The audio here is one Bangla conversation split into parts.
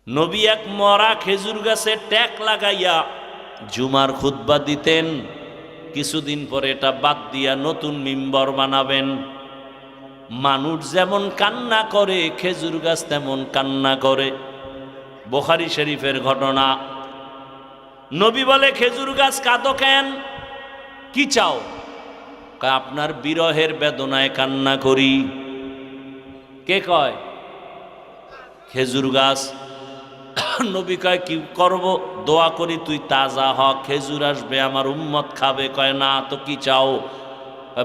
নবী এক মরা খেজুর গাছে ট্যাক লাগাইয়া জুমার খুতবা দিতেন। কিছুদিন পরে এটা বাদ দিয়া নতুন মিম্বর বানাবেন। মানুষ যেমন কান্না করে খেজুর গাছ তেমন কান্না করে। বুখারী শরীফের ঘটনা। নবী বলে, খেজুর গাছ কাঁদো কেন? কি চাও? আপনার বিরহের বেদনায় কান্না করি। কে কয়? খেজুর গাছ। নবী কয়, কি করব? দোয়া করি তুই তাজা হ, খেজুর আসবে, আমার উম্মত খাবে। কয়, না তো কি চাও?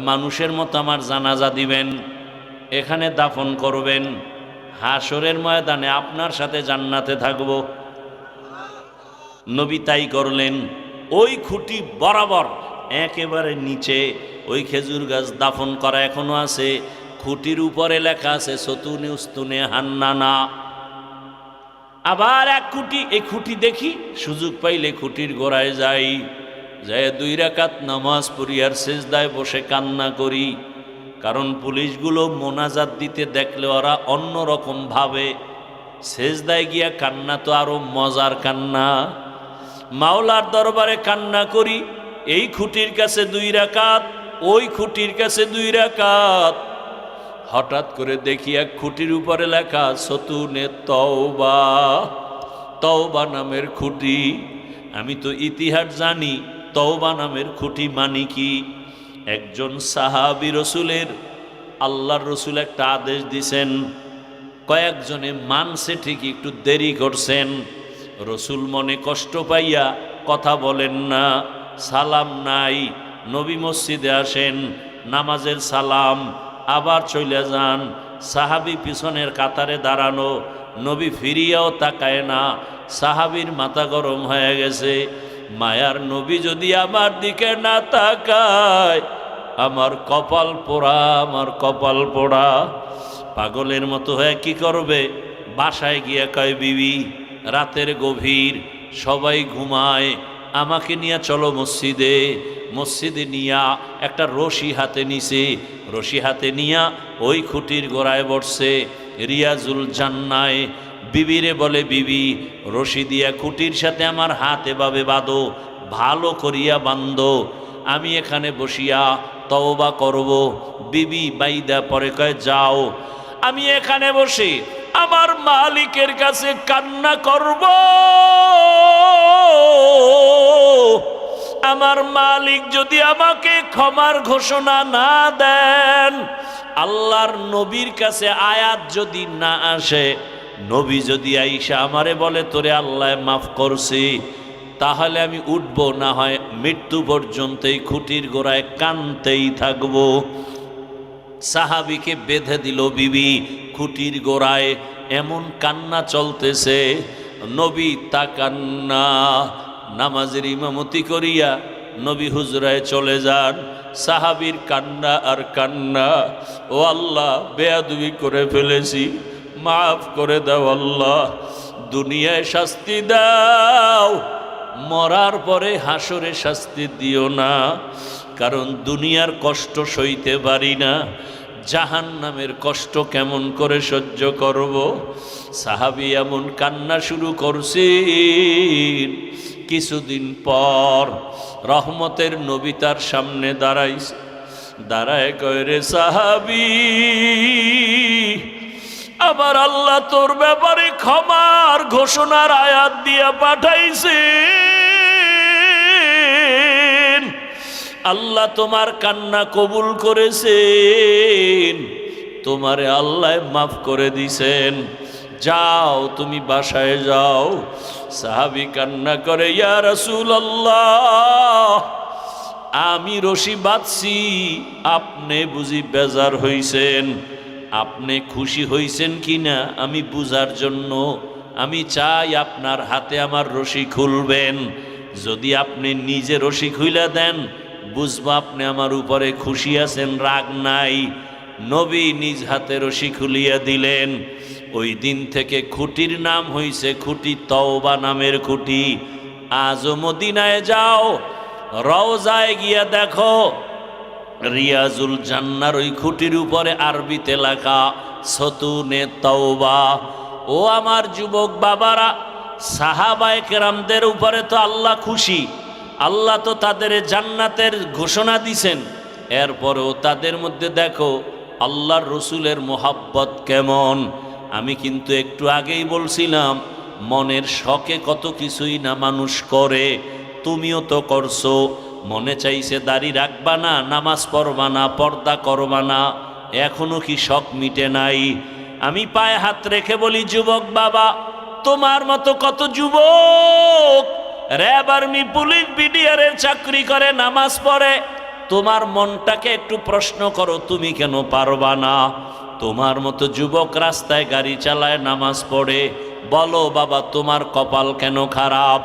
মানুষের মতো আমার জানাজা দিবেন, এখানে দাফন করবেন, হাসরের ময়দানে আপনার সাথে জান্নাতে থাকব। নবী তাই করলেন। ওই খুঁটি বরাবর একেবারে নিচে ওই খেজুর গাছ দাফন করা এখনো আছে। খুঁটির উপরে লেখা আছে সতুনে উস্তুনে হান্নানা। আবার এক খুঁটি, এই খুঁটি দেখি, সুযোগ পাইলে খুঁটির গোড়ায় যাই, যায় 2 রাকাত নামাজ পড়ি আর সেজদায় বসে কান্না করি। কারণ পুলিশগুলো মোনাজাত দিতে দেখলে ওরা অন্যরকম ভাবে। সেজদায় গিয়া কান্না তো আরো মজার কান্না। মাওলার দরবারে কান্না করি। এই খুঁটির কাছে 2 রাকাত, ওই খুঁটির কাছে 2 রাকাত। হঠাৎ করে দেখি এক খুঁটির উপরে লেখা সতুনে তওবা। তওবা নামের খুঁটি। আমি তো ইতিহাস জানি, তওবা নামের খুঁটি মানে কি? একজন সাহাবী রসুলের, আল্লাহর রসুল একটা আদেশ দিছেন, কয়েকজনে মানছে ঠিকই, একটু দেরি করছেন। রসুল মনে কষ্ট পাইয়া কথা বলেন না, সালাম নাই। নবী মসজিদে আসেন, নামাজের সালাম, আবার চলে যান। সাহাবী পিছনের কাতারে দাঁড়ানো, নবী ফিরিয়াও তাকায় না। সাহাবীর মাথা গরম হয়ে গেছে। মায়ার নবী যদি আমার দিকে না তাকায়, আমার কপাল পোড়া, আমার কপাল পোড়া। পাগলের মতো হয়ে কি করবে? বাসায় গিয়া কয়, বিবি রাতের গভীর, সবাই ঘুমায়, আমাকে নিয়ে চলো মসজিদে। মসজিদে নিয়া একটা রশি হাতে নিছে, রশি হাতে নিয়া ওই খুঁটির গোড়ায় বসছে, রিয়াজুল জান্নায়। বিবিরে বলে, বিবি রশি দিয়া খুঁটির সাথে আমার হাত এভাবে বাঁধো, ভালো করিয়া বান্ধো, আমি এখানে বসিয়া তওবা করব। বিবি বাইদা পরে কয়, যাও, আমি এখানে বসে আমার মালিকের কাছে কান্না করব। আমার মালিক যদি আমাকে ক্ষমার ঘোষণা না দেন, আল্লাহর নবীর কাছে আয়াত যদি না আসে, নবী যদি আইসা আমারে বলে তোরে আল্লাহ মাফ করছি, তাহলে আমি উঠবো, না হয় মৃত্যু পর্যন্ত এই খুঁটির গোড়ায় কানতেই থাকবো। সাহাবীকে বেঁধে দিল বিবি খুঁটির গোড়ায়, এমন কান্না চলতেছে। নবী তাকান্না, নামাজের ইমামতি করিয়া নবী হুজরায় চলে যান। সাহাবীর কান্না আর কান্না, ও আল্লাহ বেয়াদবি করে ফেলেছি, মাফ করে দাও আল্লাহ, দুনিয়ায় শাস্তি দাও, মরার পরে হাসরে শাস্তি দিও না। কারণ দুনিয়ার কষ্ট সইতে পারি না, জাহান্নামের কষ্ট কেমন করে সহ্য করব। সাহাবী এমন কান্না শুরু করছেন। কিছুদিন পর রহমতের নবী তার সামনে দাঁড়াইছে। দাঁড়ায় কয়, রে সাহাবী, আমার আল্লাহ তোর ব্যাপারে ক্ষমার ঘোষণার আয়াত দিয়া পাঠাইছে। আল্লাহ তোমার কান্না কবুল করেছেন, তোমারে আল্লাহ মাফ করে দিছেন, যাও তুমি বাসায় যাও। সাহাবী কান্না করে, ইয়া রাসূলুল্লাহ, আমি রশি বাঁধছি, আপনি বুঝি বেজার হইছেন? আপনি খুশি হইছেন কিনা আমি বুঝার জন্য আমি চাই আপনার হাতে আমার রশি খুলবেন। যদি আপনি নিজে রশি খুইলা দেন, বুঝবো আপনি আমার উপরে খুশি আছেন, রাগ নাই। নবী নিজ হাতে রশি খুলিয়া দিলেন। ওই দিন থেকে খুঁটির নাম হইছে খুঁটি তওবা নামের খুঁটি। আজও মদিনায় যাও, রওজায় গিয়া দেখো, রিয়াজুল জান্নার ওই খুঁটির উপরে আরবিতে লেখা সতুনে তওবা। ও আমার যুবক বাবারা, সাহাবায়ে কেরামদের উপরে তো আল্লাহ খুশি, আল্লাহ তো তাদের জান্নাতের ঘোষণা দিছেন। এরপরেও তাদের মধ্যে দেখো আল্লাহর রসুলের মোহাব্বত কেমন। আমি কিন্তু একটু আগেই বলছিলাম মনের শখে কত কিছুই না মানুষ করে, তুমিও তো করছো। মনে চাইছে দাড়ি রাখবা না, নামাজ পড়বা না, পর্দা করবা না, এখনো কি শখ মিটে নাই? আমি পায়ে হাত রেখে বলি যুবক বাবা, তোমার মতো কত যুবক র্যাব, আর্মি, পুলিশ, বিডিআরের চাকরি করে, নামাজ পড়ে। তোমার মনটাকে একটু প্রশ্ন করো, তুমি কেন পারবা না? তোমার মতো যুবক রাস্তায় গাড়ি চালায়, নামাজ পড়ে, বলো বাবা তোমার কপাল কেন খারাপ?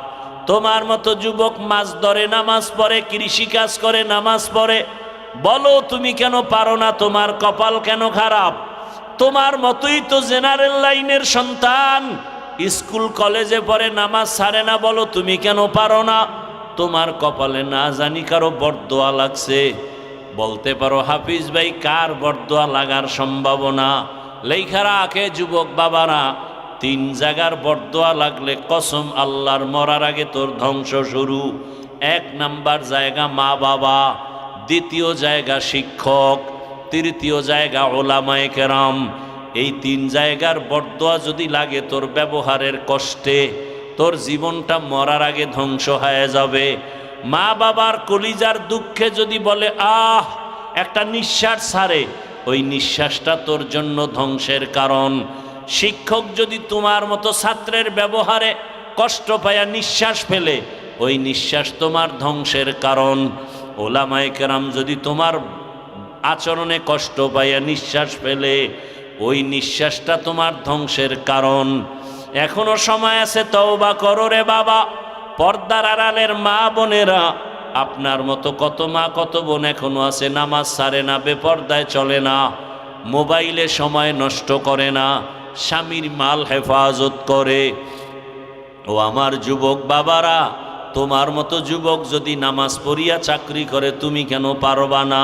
তোমার মতো যুবক মাছ ধরে, নামাজ পড়ে, কৃষিকাজ করে, নামাজ পড়ে, বলো তুমি কেন পারো না? তোমার কপাল কেন খারাপ? তোমার মতোই তো জেনারেল লাইনের সন্তান, স্কুল কলেজে পড়ে, নামাজ ছাড়ে না, বলো তুমি কেন পারো না? তোমার কপালে না জানি কারো বরদোয়া লাগছে। বলতে পারো হাফিজ ভাই কার বরদোয়া লাগার সম্ভাবনা? লেখা রাখে যুবক বাবারা, 3 জায়গার বরদোয়া লাগলে কসম আল্লাহর, মরার আগে তোর ধ্বংস শুরু। 1 নাম্বার জায়গা মা বাবা, 2য় জায়গা শিক্ষক, 3য় জায়গা ওলামায়ে কেরাম। এই 3 জায়গার বরদোয়া যদি লাগে তোর ব্যবহারের কষ্টে, তোর জীবনটা মরার আগে ধ্বংস হয়ে যাবে। মা বাবার কলিজার দুঃখে যদি বলে আহ, একটা নিঃশ্বাস ছাড়ে, ওই নিঃশ্বাসটা তোর জন্য ধ্বংসের কারণ। শিক্ষক যদি তোমার মতো ছাত্রের ব্যবহারে কষ্ট পায়া নিঃশ্বাস ফেলে, ওই নিঃশ্বাস তোমার ধ্বংসের কারণ। ওলামায়ে কেরাম যদি তোমার আচরণে কষ্ট পাইয়া নিঃশ্বাস ফেলে, ওই নিঃশ্বাসটা তোমার ধ্বংসের কারণ। এখনো সময় আছে, তওবা করো রে বাবা। পর্দার আড়ালের মা বোনেরা, আপনার মতো কত মা কত বোন এখনো আছে নামাজ ছাড়ে না, বেপর্দায় চলে না, মোবাইলে সময় নষ্ট করে না, স্বামীর মাল হেফাজত করে। ও আমার যুবক বাবারা, তোমার মতো যুবক যদি নামাজ পড়িয়া চাকরি করে, তুমি কেন পারবা না?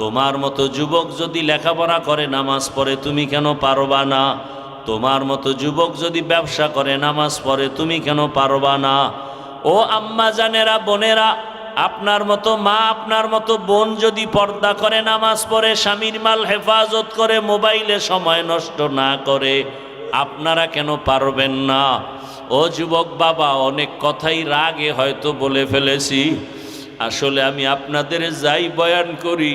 তোমার মতো যুবক যদি লেখাপড়া করে, নামাজ পড়ে, তুমি কেন পারবা না? তোমার মতো যুবক যদি ব্যবসা করে, নামাজ পড়ে, তুমি কেন পারবা না? ও আম্মা জানেরা, বোনেরা, আপনার মতো মা, আপনার মতো বোন যদি পর্দা করে, নামাজ পড়ে, স্বামীর মাল হেফাজত করে, মোবাইলে সময় নষ্ট না করে, আপনারা কেন পারবেন না? ও যুবক বাবা, অনেক কথাই রাগে হয়তো বলে ফেলেছি। আসলে আমি আপনাদের যাই বয়ান করি,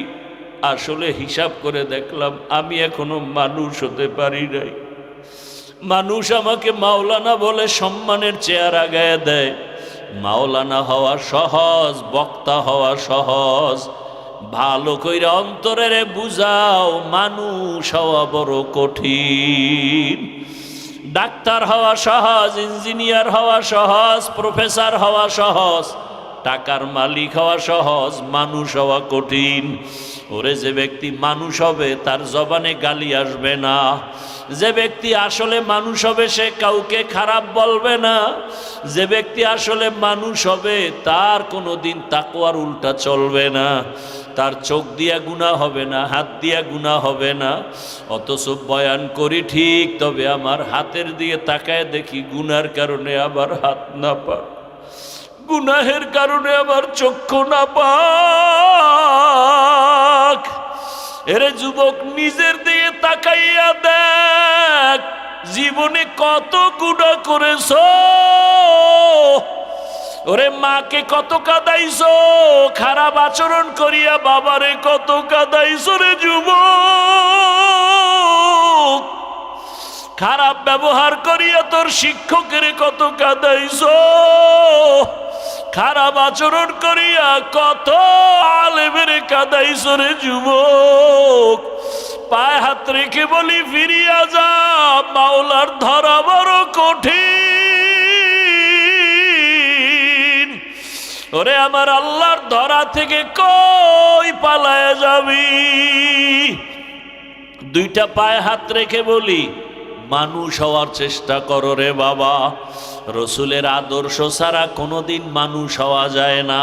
আসলে হিসাব করে দেখলাম আমি এখনো মানুষ হতে পারি নাই। মানুষ আমাকে মাওলানা বলে সম্মানের চেয়ার আগায় দেয়। মাওলানা হওয়া সহজ, বক্তা হওয়া সহজ। ভালো কইরা অন্তরে বুঝাও, মানুষ হওয়া বড় কঠিন। ডাক্তার হওয়া সহজ, ইঞ্জিনিয়ার হওয়া সহজ, প্রফেসর হওয়া সহজ, টাকার মালিক হওয়া সহজ, মানুষ হওয়া কঠিন। ওরে যে ব্যক্তি মানুষ হবে তার জবানে গালি আসবে না। যে ব্যক্তি আসলে মানুষ হবে সে কাউকে খারাপ বলবে না। যে ব্যক্তি আসলে মানুষ হবে তার কোনো দিন তাকওয়ার উল্টা চলবে না। তার চোখ দিয়া গুনাহ হবে না, হাত দিয়া গুনাহ হবে না। অথচ বয়ান করি ঠিক, তবে আমার হাতের দিকে তাকায় দেখি গুনার কারণে আবার হাত না পাক, গুনাহের কারণে আবার চক্ষু না পাক। এরে যুবক, নিজের দিকে তাকাইয়া দেখ, জীবনে কত গুনাহ করেছ। ওরে মাকে কত কাঁদাইছো, খারাপ আচরণ করিয়া বাবারে কত কাঁদাইছো রে যুবক। খারাপ ব্যবহার করিয়া তোর শিক্ষকের কত কাঁদাইছো। খারাপ আচরণ করিয়া কত আলেমের কাঁদাইছো রে যুবক। পায়ে হাত রেখে বলি ফিরিয়া যা, মাওলার ধরা বড় কঠিন। ওরে আমার আল্লাহর ধরা থেকে কই পালায়া যাবি? 2টা পায়ে হাত রেখে বলি, মানুষ হওয়ার চেষ্টা করো রে বাবা। রসুলের আদর্শ ছাড়া কোনোদিন মানুষ হওয়া যায় না।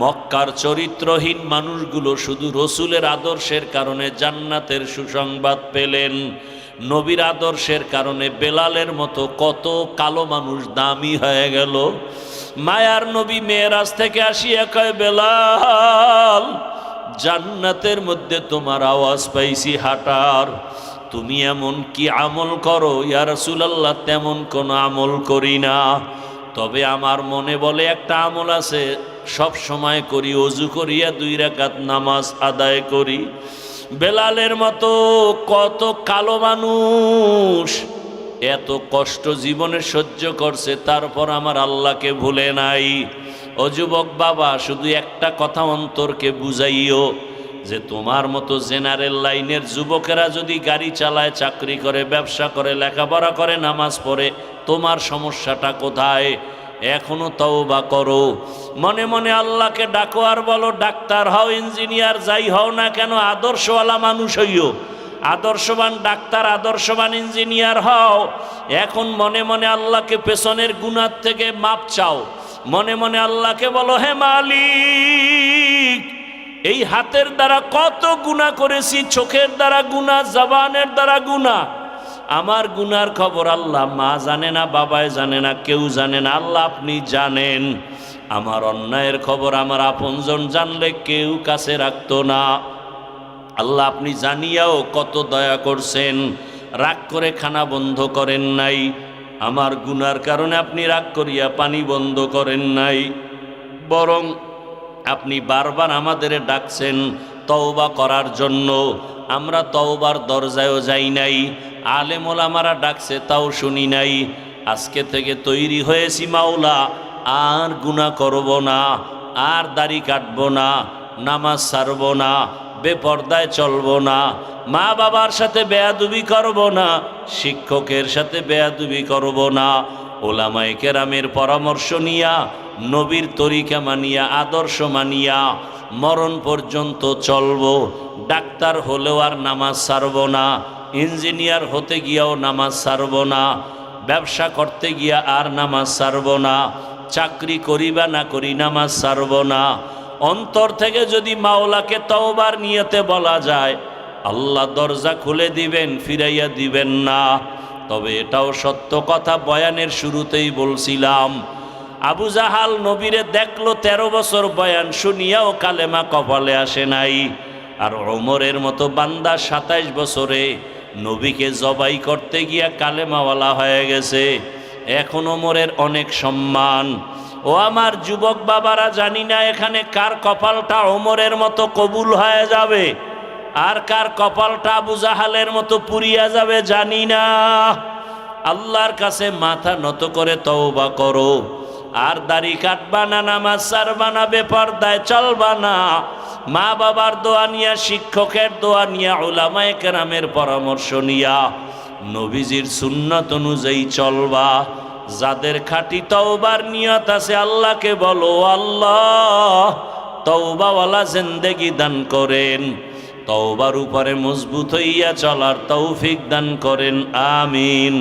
মক্কার চরিত্রহীন মানুষগুলো শুধু রসুলের আদর্শের কারণে জান্নাতের সুসংবাদ পেলেন। নবীর আদর্শের কারণে বেলালের মতো কত কালো মানুষ দামি হয়ে গেল। মায়ার নবী মেরাজ থেকে আসিয়া কয়, বেলাল, জান্নাতের মধ্যে তোমার আওয়াজ পাইছি হাঁটার, তুমি এমন কি আমল করো? ইয়া রাসূলুল্লাহ, তেমন কোনো আমল করি না, তবে আমার মনে বলে একটা আমল আছে, সব সময় করি, ওযু করিয়া 2 রাকাত নামাজ আদায় করি। বেলালের মতো কত কালো মানুষ এত কষ্ট জীবনে সহ্য করছে, তারপর আমার আল্লাহকে ভুলে নাই। ও যুবক বাবা, শুধু একটা কথা অন্তরকে বুঝাইও যে তোমার মতো জেনারেল লাইনের যুবকেরা যদি গাড়ি চালায়, চাকরি করে, ব্যবসা করে, লেখাপড়া করে, নামাজ পড়ে, তোমার সমস্যাটা কোথায়? এখনো তওবা করো, মনে মনে আল্লাহকে ডাকো, আর বলো, ডাক্তার হও, ইঞ্জিনিয়ার যাই হও না কেন, আদর্শওয়ালা মানুষ হইও, আদর্শবান ডাক্তার, আদর্শবান ইঞ্জিনিয়ার হও। এখন মনে মনে আল্লাহকে পেছনের গুনাহ থেকে মাপ চাও, মনে মনে আল্লাহকে বলো, হে মালিক, এই হাতের দ্বারা কত গুনাহ করেছি, চোখের দ্বারা গুনাহ, জবানের দ্বারা গুনাহ, আমার গুনার খবর আল্লাহ মা জানে না, বাবায় জানে না, কেউ জানে না, আল্লাহ আপনি জানেন। আমার অন্যায়ের খবর আমার আপনজন জানলে কেউ কাছে রাখতো না। আল্লাহ আপনি জানিয়াও কত দয়া করছেন, রাগ করে খানা বন্ধ করেন নাই, আমার গুনার কারণে আপনি রাগ করিয়া পানি বন্ধ করেন নাই, বরং আপনি বারবার আমাদের ডাকছেন তওবা করার জন্য। আমরা তওবার দরজায়ও যাই নাই, আলেম ওলামারা ডাকছে তাও শুনি নাই। আজকে থেকে তৈরি হয়েছি মাওলা, আর গুনাহ করব না, আর দাড়ি কাটবো না, নামাজ ছাড়ব না, বেপর্দায় চলবো না, মা বাবার সাথে বেয়াদবি করব না, শিক্ষকের সাথে বেয়াদবি করব না, ওলামায়ে কেরামের পরামর্শ নিয়া, নবীর তরিকা মানিয়া, আদর্শ মানিয়া মরণ পর্যন্ত চলবো। ডাক্তার হলেও আর নামাজ ছাড়ব না, ইঞ্জিনিয়ার হতে গিয়াও নামাজ ছাড়ব না, ব্যবসা করতে গিয়া আর নামাজ ছাড়ব না, চাকরি করি বা না করি নামাজ ছাড়ব না। অন্তর থেকে যদি মাওলাকে তওবার নিয়তে বলা যায়, আল্লাহ দরজা খুলে দিবেন, ফিরাইয়া দিবেন না। তবে এটাও সত্য কথা, বয়ানের শুরুতেই বলছিলাম, আবু জাহাল নবীরে দেখলো, 13 বছর বয়ান শুনিয়াও কালেমা কপালে আসে নাই। আর ওমরের মতো বান্দা 27 বছরে নবীকে জবাই করতে গিয়া কালেমাওয়ালা হয়ে গেছে। এখন ওমরের অনেক সম্মান। ও আমার যুবক বাবারা, জানি না এখানে কার কপালটা ওমরের মতো কবুল হয়ে যাবে, আর কার কপালটা আবু জাহালের মতো পুড়িয়া যাবে জানি না। আল্লাহর কাছে মাথা নত করে তওবা করো, আর দাড়ি কাটবা না, নামাজ ছাড়বা না, বেপরদায় চলবা না, মা বাবার দোয়া নিয়া, শিক্ষকের দোয়া নিয়া, উলামায়ে কেরামের পরামর্শ নিয়া নবীজির সুন্নাত অনুযায়ী চলবা। যাদের খাঁটি তওবার নিয়ত আছে, আল্লাহকে বলো, আল্লাহ তওবাওয়ালা জিন্দেগি দান করেন, তওবার উপরে মজবুত হইয়া চলার তৌফিক দান করেন, আমিন।